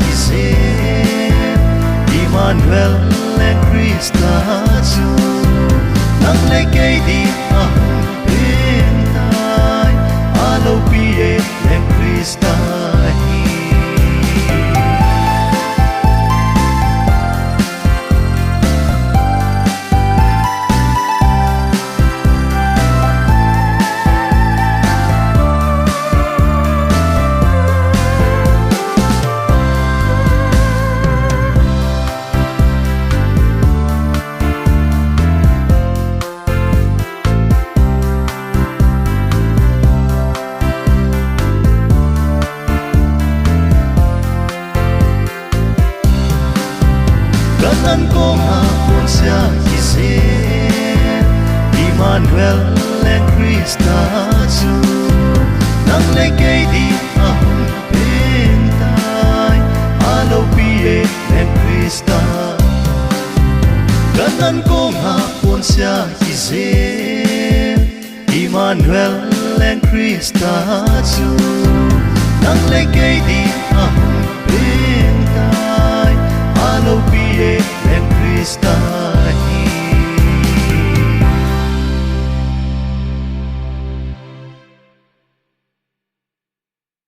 Giêsu Emmanuel and Christa Chu nang lấy cây đi bên tai alo pie and Christa Kanan ko hapon siya Giêsu Emmanuel and Christa Chu nang lấy cây đi bên tai alo pie and Christa Kanan ko hapon siya Giêsu Emmanuel and Christa Chu nang lấy cây đi bên tai alo pie